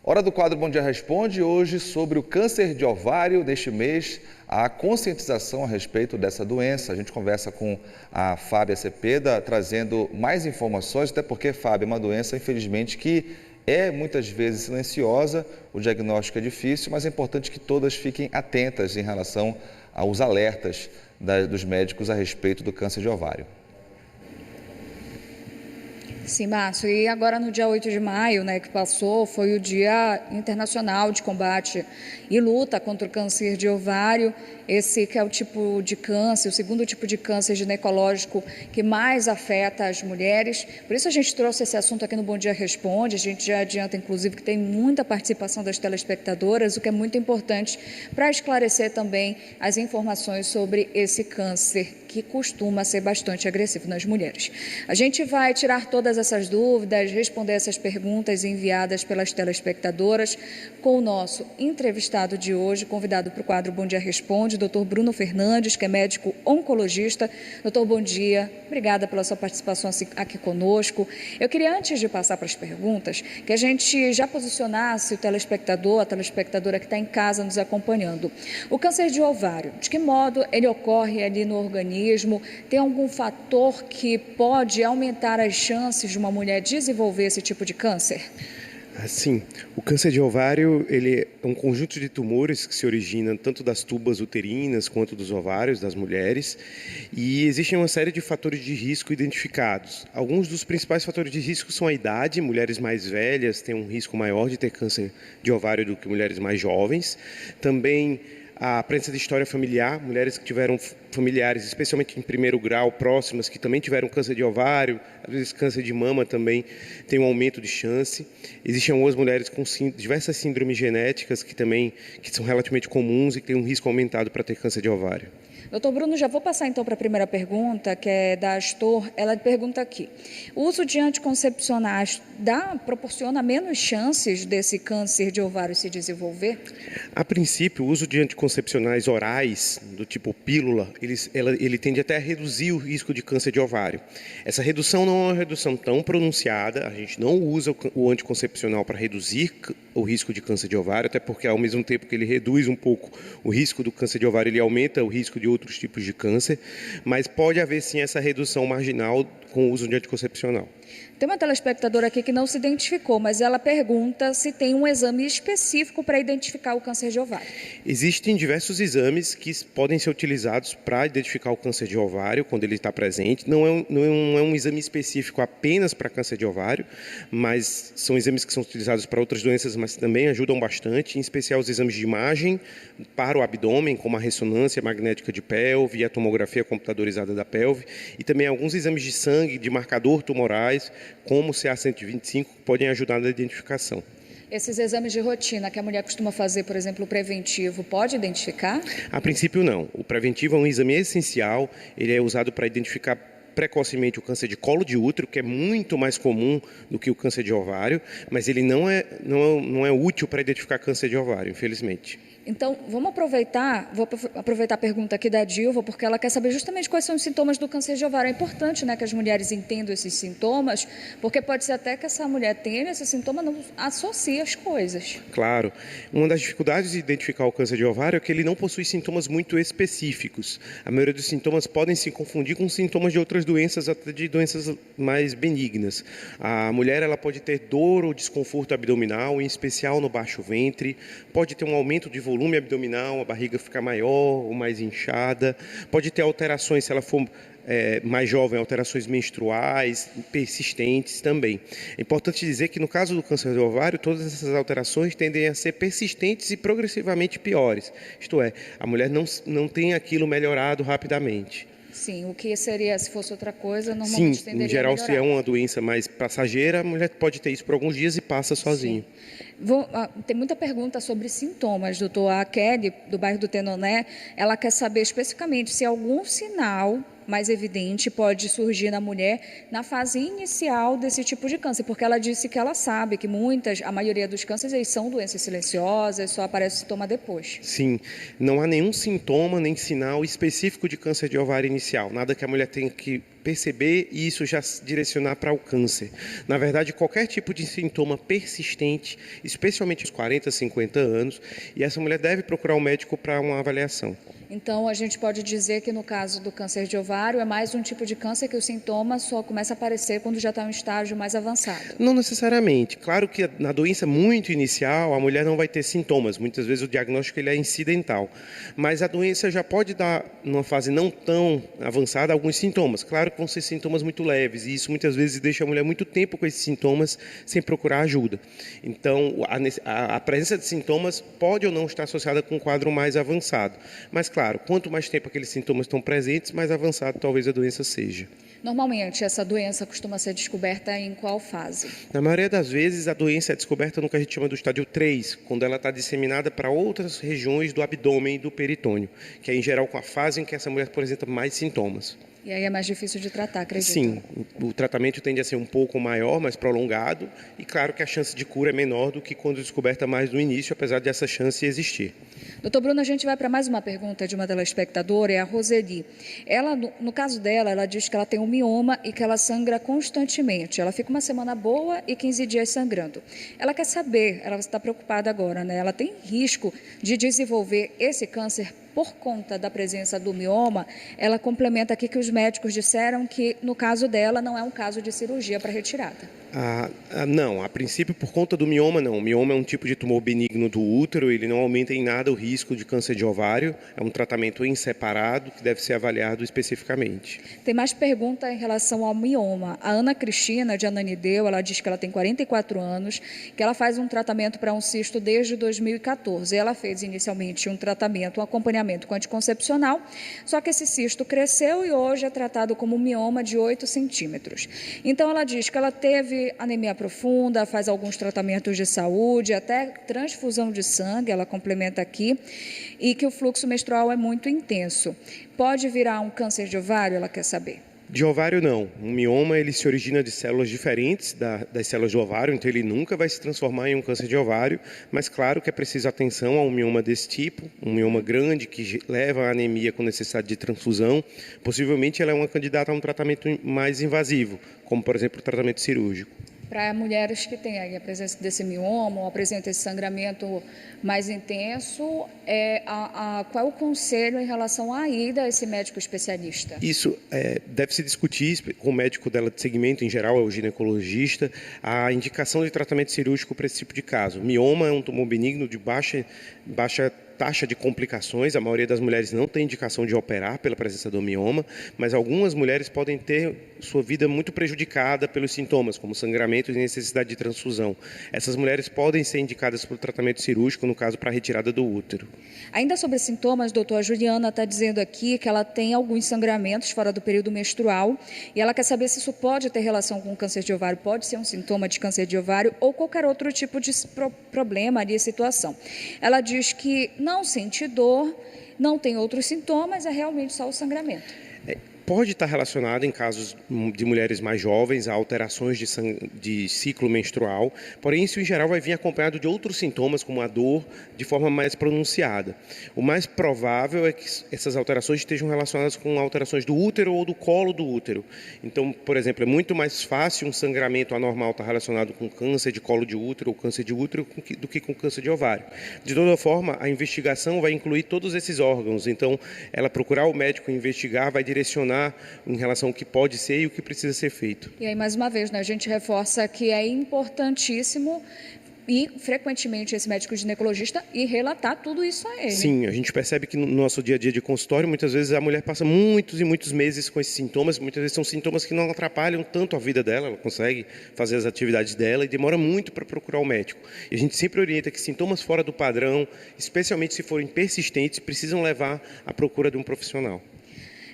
Hora do quadro Bom Dia Responde, hoje sobre o câncer de ovário. Neste mês, a conscientização a respeito dessa doença. A gente conversa com a Fábia Cepeda, trazendo mais informações, até porque, Fábia, é uma doença, infelizmente, que é muitas vezes silenciosa, o diagnóstico é difícil, mas é importante que todas fiquem atentas em relação aos alertas dos médicos a respeito do câncer de ovário. Sim, Márcio, e agora no dia 8 de maio, que passou, foi o Dia Internacional de Combate e Luta contra o Câncer de Ovário. Esse que é o tipo de câncer, o segundo tipo de câncer ginecológico que mais afeta as mulheres. Por isso a gente trouxe esse assunto aqui no Bom Dia Responde. A gente já adianta, inclusive, que tem muita participação das telespectadoras, o que é muito importante para esclarecer também as informações sobre esse câncer, que costuma ser bastante agressivo nas mulheres. A gente vai tirar todas essas dúvidas, responder essas perguntas enviadas pelas telespectadoras com o nosso entrevistado de hoje, convidado para o quadro Bom Dia Responde, Dr. Bruno Fernandes, que é médico oncologista. Doutor, bom dia. Obrigada pela sua participação aqui conosco. Eu queria, antes de passar para as perguntas, que a gente já posicionasse o telespectador, a telespectadora que está em casa nos acompanhando. O câncer de ovário, de que modo ele ocorre ali no organismo? Tem algum fator que pode aumentar as chances de uma mulher desenvolver esse tipo de câncer? Sim, o câncer de ovário ele é um conjunto de tumores que se originam tanto das tubas uterinas quanto dos ovários das mulheres, e existem uma série de fatores de risco identificados. Alguns dos principais fatores de risco são a idade. Mulheres mais velhas têm um risco maior de ter câncer de ovário do que mulheres mais jovens. Também a presença de história familiar, mulheres que tiveram familiares, especialmente em primeiro grau, próximas, que também tiveram câncer de ovário, às vezes câncer de mama também tem um aumento de chance. Existem algumas mulheres com diversas síndromes genéticas que são relativamente comuns e que têm um risco aumentado para ter câncer de ovário. Doutor Bruno, já vou passar então para a primeira pergunta, que é da Astor. Ela pergunta aqui: o uso de anticoncepcionais proporciona menos chances desse câncer de ovário se desenvolver? A princípio, o uso de anticoncepcionais orais, do tipo pílula, ele tende até a reduzir o risco de câncer de ovário. Essa redução não é uma redução tão pronunciada, a gente não usa o anticoncepcional para reduzir o risco de câncer de ovário, até porque ao mesmo tempo que ele reduz um pouco o risco do câncer de ovário, ele aumenta o risco de outros tipos de câncer, mas pode haver sim essa redução marginal com o uso de anticoncepcional. Tem uma telespectadora aqui que não se identificou, mas ela pergunta se tem um exame específico para identificar o câncer de ovário. Existem diversos exames que podem ser utilizados para identificar o câncer de ovário quando ele está presente. Não é um exame específico apenas para câncer de ovário, mas são exames que são utilizados para outras doenças, mas também ajudam bastante, em especial os exames de imagem para o abdômen, como a ressonância magnética de pelve e a tomografia computadorizada da pelve, e também alguns exames de sangue, de marcador tumorais, como o CA-125, que podem ajudar na identificação. Esses exames de rotina que a mulher costuma fazer, por exemplo, o preventivo, pode identificar? A princípio, não. O preventivo é um exame essencial, ele é usado para identificar precocemente o câncer de colo de útero, que é muito mais comum do que o câncer de ovário, mas ele não é útil para identificar câncer de ovário, infelizmente. Então, vou aproveitar a pergunta aqui da Dilva, porque ela quer saber justamente quais são os sintomas do câncer de ovário. É importante, que as mulheres entendam esses sintomas, porque pode ser até que essa mulher tenha esse sintoma, não associe as coisas. Claro. Uma das dificuldades de identificar o câncer de ovário é que ele não possui sintomas muito específicos. A maioria dos sintomas podem se confundir com sintomas de outras doenças, até de doenças mais benignas. A mulher ela pode ter dor ou desconforto abdominal, em especial no baixo ventre, pode ter um aumento de volume abdominal, a barriga ficar maior ou mais inchada, pode ter alterações, se ela for mais jovem, alterações menstruais, persistentes também. É importante dizer que no caso do câncer do ovário, todas essas alterações tendem a ser persistentes e progressivamente piores. Isto é, a mulher não tem aquilo melhorado rapidamente. Sim, o que seria, se fosse outra coisa, normalmente tenderia a melhorar. Sim, em geral, se é uma doença mais passageira, a mulher pode ter isso por alguns dias e passa sozinho. Tem muita pergunta sobre sintomas, doutor. A Kelly, do bairro do Tenoné, ela quer saber especificamente se algum sinal mais evidente pode surgir na mulher na fase inicial desse tipo de câncer, porque ela disse que ela sabe que a maioria dos cânceres eles são doenças silenciosas, só aparece o sintoma depois. Sim, não há nenhum sintoma nem sinal específico de câncer de ovário inicial, nada que a mulher tenha que perceber e isso já direcionar para o câncer. Na verdade, qualquer tipo de sintoma persistente, especialmente aos 40, 50 anos, e essa mulher deve procurar um médico para uma avaliação. Então, a gente pode dizer que no caso do câncer de ovário é mais um tipo de câncer que o sintoma só começa a aparecer quando já está em um estágio mais avançado. Não necessariamente. Claro que na doença muito inicial, a mulher não vai ter sintomas. Muitas vezes o diagnóstico ele é incidental. Mas a doença já pode dar, numa fase não tão avançada, alguns sintomas. Claro que vão ser sintomas muito leves. E isso muitas vezes deixa a mulher muito tempo com esses sintomas sem procurar ajuda. Então, a presença de sintomas pode ou não estar associada com um quadro mais avançado. Mas, claro, quanto mais tempo aqueles sintomas estão presentes, mais avançado talvez a doença seja. Normalmente, essa doença costuma ser descoberta em qual fase? Na maioria das vezes, a doença é descoberta no que a gente chama do estádio 3, quando ela está disseminada para outras regiões do abdômen e do peritônio, que é, em geral, com a fase em que essa mulher apresenta mais sintomas. E aí é mais difícil de tratar, acredito. Sim, o tratamento tende a ser um pouco maior, mais prolongado, e claro que a chance de cura é menor do que quando descoberta mais no início, apesar dessa chance existir. Doutor Bruno, a gente vai para mais uma pergunta de uma telespectadora, é a Roseli. Ela, no caso dela, ela diz que ela tem um mioma e que ela sangra constantemente. Ela fica uma semana boa e 15 dias sangrando. Ela quer saber, ela está preocupada agora, né? Ela tem risco de desenvolver esse câncer por conta da presença do mioma. Ela complementa aqui que os médicos disseram que, no caso dela, não é um caso de cirurgia para retirada. Não, a princípio por conta do mioma não. O mioma é um tipo de tumor benigno do útero, ele não aumenta em nada o risco de câncer de ovário, é um tratamento em separado que deve ser avaliado especificamente. Tem mais pergunta em relação ao mioma. A Ana Cristina, de Ananideu, ela diz que ela tem 44 anos, que ela faz um tratamento para um cisto desde 2014. Ela fez inicialmente um tratamento, um acompanhamento com anticoncepcional, só que esse cisto cresceu e hoje é tratado como um mioma de 8 centímetros. Então ela diz que ela teve anemia profunda, faz alguns tratamentos de saúde, até transfusão de sangue, ela complementa aqui, e que o fluxo menstrual é muito intenso. Pode virar um câncer de ovário, ela quer saber? De ovário não. Um mioma ele se origina de células diferentes das células do ovário, então ele nunca vai se transformar em um câncer de ovário, mas claro que é preciso atenção a um mioma desse tipo, um mioma grande que leva à anemia com necessidade de transfusão. Possivelmente ela é uma candidata a um tratamento mais invasivo, como por exemplo o tratamento cirúrgico. Para mulheres que têm aí a presença desse mioma ou apresentam esse sangramento mais intenso, qual é o conselho em relação à ida a esse médico especialista? Isso deve se discutir com o médico dela de segmento, em geral é o ginecologista, a indicação de tratamento cirúrgico para esse tipo de caso. Mioma é um tumor benigno de baixa taxa de complicações, a maioria das mulheres não tem indicação de operar pela presença do mioma, mas algumas mulheres podem ter sua vida muito prejudicada pelos sintomas, como sangramento e necessidade de transfusão. Essas mulheres podem ser indicadas para o tratamento cirúrgico, no caso, para a retirada do útero. Ainda sobre sintomas, doutora Juliana está dizendo aqui que ela tem alguns sangramentos fora do período menstrual e ela quer saber se isso pode ter relação com câncer de ovário, pode ser um sintoma de câncer de ovário ou qualquer outro tipo de problema ali, situação. Ela diz que não sente dor, não tem outros sintomas, é realmente só o sangramento. Pode estar relacionado, em casos de mulheres mais jovens, a alterações de ciclo menstrual, porém isso em geral vai vir acompanhado de outros sintomas, como a dor, de forma mais pronunciada. O mais provável é que essas alterações estejam relacionadas com alterações do útero ou do colo do útero. Então, por exemplo, é muito mais fácil um sangramento anormal estar relacionado com câncer de colo de útero ou câncer de útero do que com câncer de ovário. De toda forma, a investigação vai incluir todos esses órgãos, então ela procurar o médico investigar vai direcionar em relação ao que pode ser e o que precisa ser feito. E aí, mais uma vez, né, a gente reforça que é importantíssimo e frequentemente esse médico ginecologista e relatar tudo isso a ele. Sim, a gente percebe que no nosso dia a dia de consultório, muitas vezes a mulher passa muitos e muitos meses com esses sintomas, muitas vezes são sintomas que não atrapalham tanto a vida dela, ela consegue fazer as atividades dela e demora muito para procurar o médico. E a gente sempre orienta que sintomas fora do padrão, especialmente se forem persistentes, precisam levar à procura de um profissional.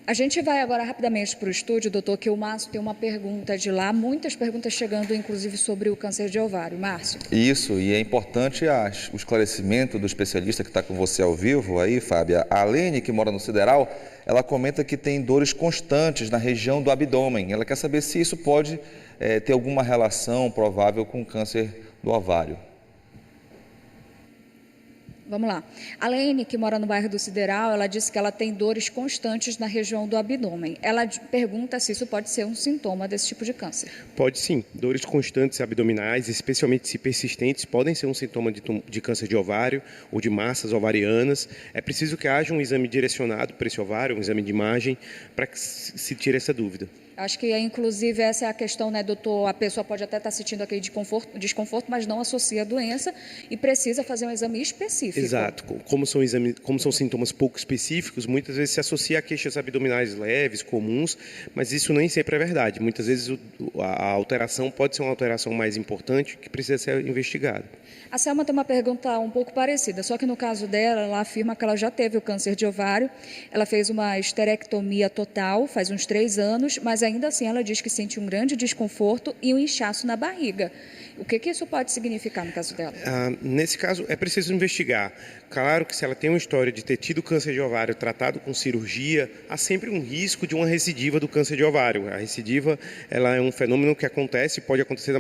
A gente vai agora rapidamente para o estúdio, doutor, que o Márcio tem uma pergunta de lá, muitas perguntas chegando, inclusive, sobre o câncer de ovário. Márcio. Isso, e é importante o esclarecimento do especialista que está com você ao vivo aí, Fábia. A Alene, que mora no Sideral, ela comenta que tem dores constantes na região do abdômen. Ela quer saber se isso pode ter alguma relação provável com o câncer do ovário. Vamos lá. A Lene, que mora no bairro do Sideral, ela disse que ela tem dores constantes na região do abdômen. Ela pergunta se isso pode ser um sintoma desse tipo de câncer. Pode sim. Dores constantes abdominais, especialmente se persistentes, podem ser um sintoma de câncer de ovário ou de massas ovarianas. É preciso que haja um exame direcionado para esse ovário, um exame de imagem, para que se tire essa dúvida. Acho que, inclusive, essa é a questão, né, doutor? A pessoa pode até estar sentindo aquele desconforto, mas não associa a doença e precisa fazer um exame específico. Exato. Como são sintomas pouco específicos, muitas vezes se associa a queixas abdominais leves, comuns, mas isso nem sempre é verdade. Muitas vezes a alteração pode ser uma alteração mais importante que precisa ser investigada. A Selma tem uma pergunta um pouco parecida, só que no caso dela, ela afirma que ela já teve o câncer de ovário, ela fez uma esterectomia total faz uns 3 anos, mas ainda assim ela diz que sente um grande desconforto e um inchaço na barriga. O que isso pode significar no caso dela? Nesse caso, é preciso investigar. Claro que se ela tem uma história de ter tido câncer de ovário tratado com cirurgia, há sempre um risco de uma recidiva do câncer de ovário. A recidiva ela é um fenômeno que acontece, pode acontecer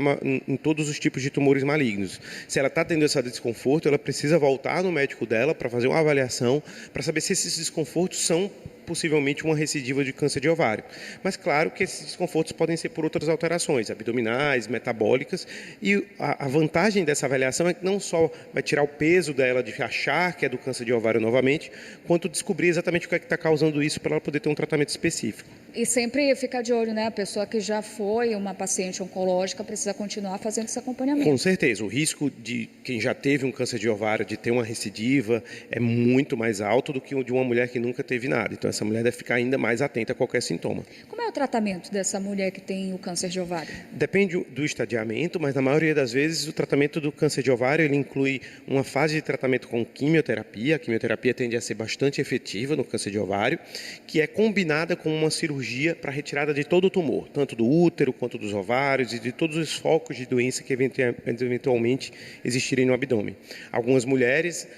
em todos os tipos de tumores malignos. Se ela está tendo esse desconforto, ela precisa voltar no médico dela para fazer uma avaliação, para saber se esses desconfortos são possivelmente uma recidiva de câncer de ovário. Mas claro que esses desconfortos podem ser por outras alterações, abdominais, metabólicas, e a vantagem dessa avaliação é que não só vai tirar o peso dela de achar que é do câncer de ovário novamente, quanto descobrir exatamente o que é que está causando isso para ela poder ter um tratamento específico. E sempre ficar de olho, né? A pessoa que já foi uma paciente oncológica precisa continuar fazendo esse acompanhamento. Com certeza. O risco de quem já teve um câncer de ovário de ter uma recidiva é muito mais alto do que o de uma mulher que nunca teve nada. Então, essa mulher deve ficar ainda mais atenta a qualquer sintoma. Como é o tratamento dessa mulher que tem o câncer de ovário? Depende do estadiamento, mas na maioria das vezes o tratamento do câncer de ovário ele inclui uma fase de tratamento com quimioterapia. A quimioterapia tende a ser bastante efetiva no câncer de ovário, que é combinada com uma cirurgia para retirada de todo o tumor, tanto do útero quanto dos ovários e de todos os focos de doença que eventualmente existirem no abdômen. Algumas mulheres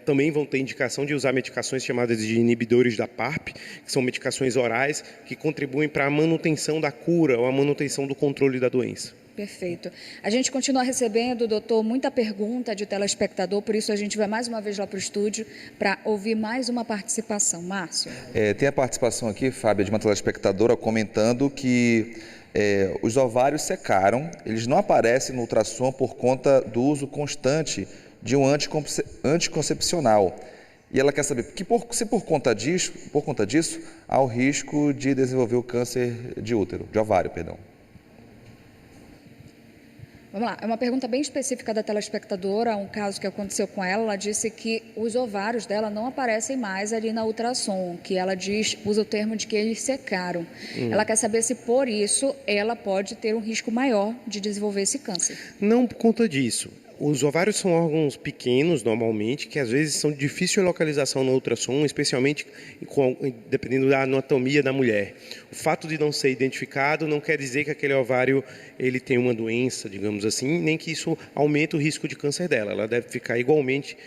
também vão ter indicação de usar medicações chamadas de inibidores da PARP, que são medicações orais que contribuem para a manutenção da cura ou a manutenção do controle da doença. Perfeito. A gente continua recebendo, doutor, muita pergunta de telespectador, por isso a gente vai mais uma vez lá para o estúdio para ouvir mais uma participação. Márcio. Tem a participação aqui, Fábia, de uma telespectadora comentando que os ovários secaram, eles não aparecem no ultrassom por conta do uso constante de um anticoncepcional. E ela quer saber se por conta disso há o risco de desenvolver o câncer de ovário, perdão. Vamos lá, é uma pergunta bem específica da telespectadora, um caso que aconteceu com ela. Ela disse que os ovários dela não aparecem mais ali na ultrassom, que ela usa o termo de que eles secaram. Ela quer saber se por isso ela pode ter um risco maior de desenvolver esse câncer. Não por conta disso. Os ovários são órgãos pequenos, normalmente, que às vezes são de difícil localização no ultrassom, especialmente dependendo da anatomia da mulher. O fato de não ser identificado não quer dizer que aquele ovário ele tem uma doença, digamos assim, nem que isso aumente o risco de câncer dela. Ela deve ficar igualmente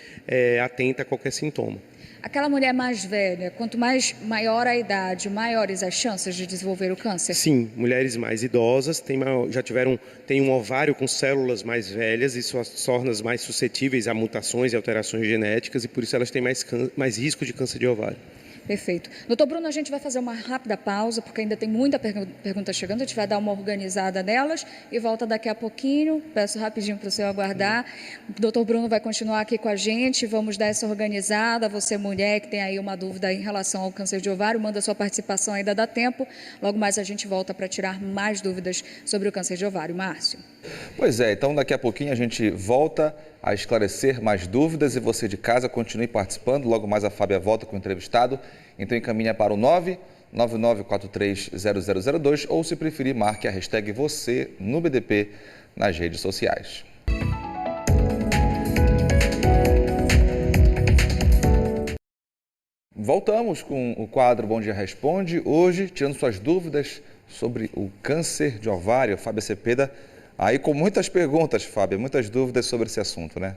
atenta a qualquer sintoma. Aquela mulher mais velha, quanto maior a idade, maiores as chances de desenvolver o câncer? Sim, mulheres mais idosas têm um ovário com células mais velhas, isso as torna mais suscetíveis a mutações e alterações genéticas e por isso elas têm mais risco de câncer de ovário. Perfeito. Doutor Bruno, a gente vai fazer uma rápida pausa, porque ainda tem muita pergunta chegando, a gente vai dar uma organizada nelas e volta daqui a pouquinho. Peço rapidinho para o senhor aguardar. O doutor Bruno vai continuar aqui com a gente, vamos dar essa organizada. Você, mulher, que tem aí uma dúvida em relação ao câncer de ovário, manda sua participação, ainda dá tempo. Logo mais a gente volta para tirar mais dúvidas sobre o câncer de ovário. Márcio. Pois é, então daqui a pouquinho a gente volta a esclarecer mais dúvidas e você de casa continue participando. Logo mais a Fábia volta com o entrevistado. Então encaminha para o 999430002 ou, se preferir, marque a hashtag você no BDP nas redes sociais. voltamos com o quadro Bom Dia Responde, hoje tirando suas dúvidas sobre o câncer de ovário. Fábia Cepeda, aí com muitas perguntas, Fábia, muitas dúvidas sobre esse assunto, né?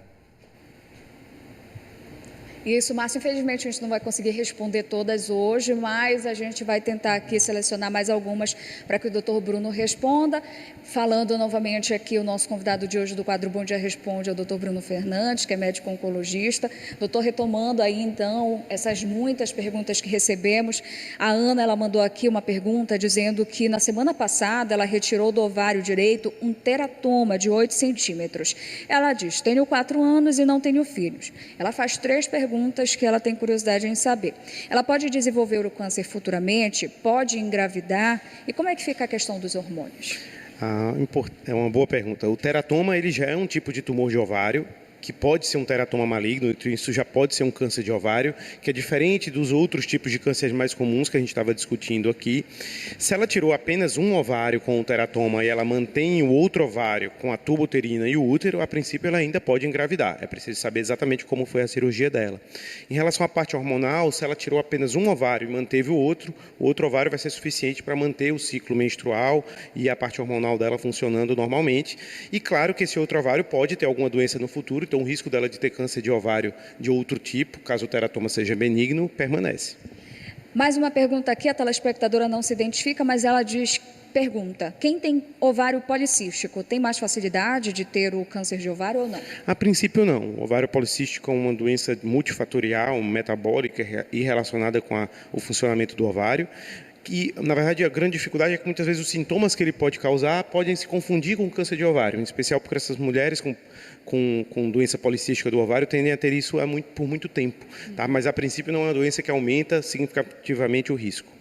Isso, Márcio, infelizmente a gente não vai conseguir responder todas hoje, mas a gente vai tentar aqui selecionar mais algumas para que o doutor Bruno responda. Falando novamente aqui, o nosso convidado de hoje do quadro Bom Dia Responde é o doutor Bruno Fernandes, que é médico oncologista. Doutor, retomando aí então essas muitas perguntas que recebemos, a Ana, ela mandou aqui uma pergunta dizendo que na semana passada ela retirou do ovário direito um teratoma de 8 centímetros. Ela diz, tenho 4 anos e não tenho filhos. Ela faz 3 perguntas que ela tem curiosidade em saber. Ela pode desenvolver o câncer futuramente? Pode engravidar? E como é que fica a questão dos hormônios? É uma boa pergunta. O teratoma ele já é um tipo de tumor de ovário, que pode ser um teratoma maligno, isso já pode ser um câncer de ovário, que é diferente dos outros tipos de cânceres mais comuns que a gente estava discutindo aqui. Se ela tirou apenas um ovário com o teratoma e ela mantém o outro ovário com a tuba uterina e o útero, a princípio ela ainda pode engravidar. É preciso saber exatamente como foi a cirurgia dela. Em relação à parte hormonal, se ela tirou apenas um ovário e manteve o outro ovário vai ser suficiente para manter o ciclo menstrual e a parte hormonal dela funcionando normalmente. E claro que esse outro ovário pode ter alguma doença no futuro, então o risco dela de ter câncer de ovário de outro tipo, caso o teratoma seja benigno, permanece. Mais uma pergunta aqui, a telespectadora não se identifica, mas ela pergunta, quem tem ovário policístico tem mais facilidade de ter o câncer de ovário ou não? A princípio não. O ovário policístico é uma doença multifatorial, metabólica e relacionada com o funcionamento do ovário. Que, na verdade, a grande dificuldade é que muitas vezes os sintomas que ele pode causar podem se confundir com o câncer de ovário, em especial porque essas mulheres com doença policística do ovário tendem a ter isso por muito tempo, tá? Mas a princípio não é uma doença que aumenta significativamente o risco.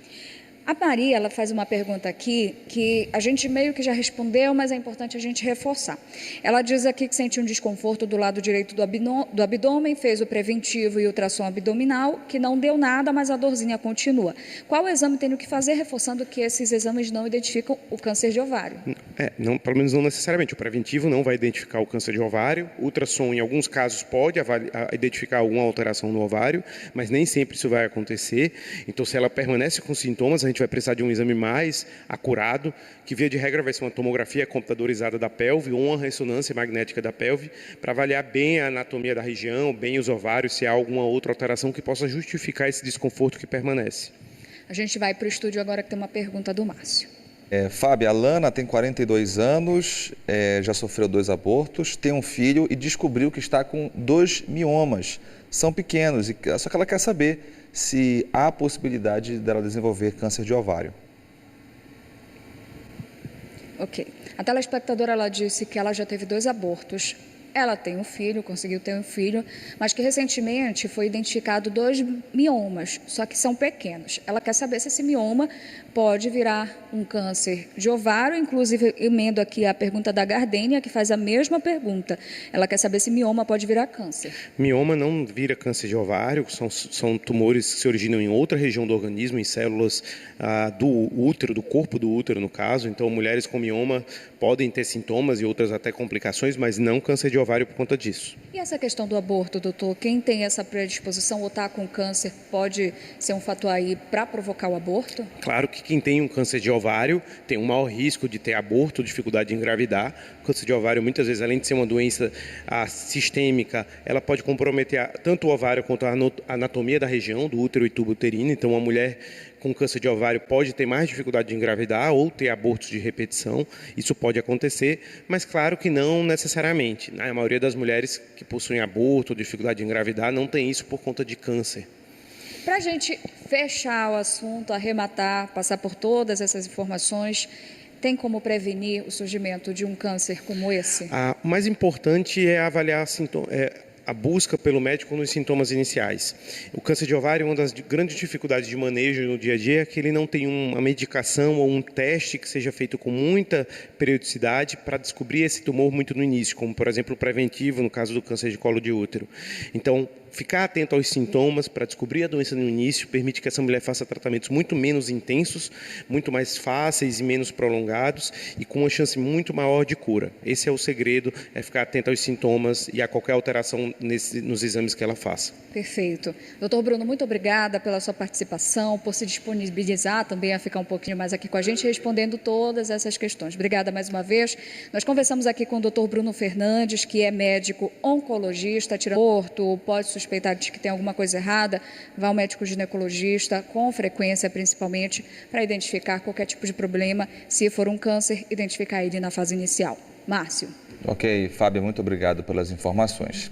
A Maria, ela faz uma pergunta aqui que a gente meio que já respondeu, mas é importante a gente reforçar. Ela diz aqui que sente um desconforto do lado direito do abdômen, fez o preventivo e o ultrassom abdominal, que não deu nada, mas a dorzinha continua. Qual exame tem que fazer, reforçando que esses exames não identificam o câncer de ovário? Não, pelo menos não necessariamente. O preventivo não vai identificar o câncer de ovário. O ultrassom, em alguns casos, pode identificar alguma alteração no ovário, mas nem sempre isso vai acontecer. Então, se ela permanece com sintomas, a gente vai precisar de um exame mais acurado, que via de regra vai ser uma tomografia computadorizada da pelve ou uma ressonância magnética da pelve, para avaliar bem a anatomia da região, bem os ovários, se há alguma outra alteração que possa justificar esse desconforto que permanece. A gente vai para o estúdio agora que tem uma pergunta do Márcio. Fábia, a Lana tem 42 anos, já sofreu 2 abortos, tem um filho e descobriu que está com 2 miomas. São pequenos, só que ela quer saber se há possibilidade dela desenvolver câncer de ovário. Ok. A telespectadora, ela disse que ela já teve 2 abortos. Ela tem um filho, conseguiu ter um filho, mas que recentemente foi identificado 2 miomas, só que são pequenos. Ela quer saber se esse mioma pode virar um câncer de ovário, inclusive emendo aqui a pergunta da Gardênia, que faz a mesma pergunta. Ela quer saber se mioma pode virar câncer. Mioma não vira câncer de ovário, são tumores que se originam em outra região do organismo, em células do útero, do corpo do útero, no caso. Então, mulheres com mioma podem ter sintomas e outras até complicações, mas não câncer de ovário por conta disso. E essa questão do aborto, doutor? Quem tem essa predisposição ou está com câncer pode ser um fator aí para provocar o aborto? Claro que quem tem um câncer de ovário tem um maior risco de ter aborto, dificuldade de engravidar. O câncer de ovário, muitas vezes, além de ser uma doença sistêmica, ela pode comprometer tanto o ovário quanto a anatomia da região, do útero e tubo uterino. Então, uma mulher com câncer de ovário pode ter mais dificuldade de engravidar ou ter abortos de repetição. Isso pode acontecer, mas claro que não necessariamente. A maioria das mulheres que possuem aborto ou dificuldade de engravidar não tem isso por conta de câncer. Para a gente fechar o assunto, arrematar, passar por todas essas informações, tem como prevenir o surgimento de um câncer como esse? O mais importante é avaliar a busca pelo médico nos sintomas iniciais. O câncer de ovário, uma das grandes dificuldades de manejo no dia a dia é que ele não tem uma medicação ou um teste que seja feito com muita periodicidade para descobrir esse tumor muito no início, como, por exemplo, o preventivo, no caso do câncer de colo de útero. Então, ficar atento aos sintomas para descobrir a doença no início permite que essa mulher faça tratamentos muito menos intensos, muito mais fáceis e menos prolongados e com uma chance muito maior de cura. Esse é o segredo, é ficar atento aos sintomas e a qualquer alteração nos exames que ela faça. Perfeito. Doutor Bruno, muito obrigada pela sua participação, por se disponibilizar também a ficar um pouquinho mais aqui com a gente, respondendo todas essas questões. Obrigada mais uma vez. Nós conversamos aqui com o doutor Bruno Fernandes, que é médico oncologista, tirando aborto, pode suspeitar de que tem alguma coisa errada, vai ao médico ginecologista, com frequência principalmente, para identificar qualquer tipo de problema, se for um câncer, identificar ele na fase inicial. Márcio. Ok, Fábio, muito obrigado pelas informações.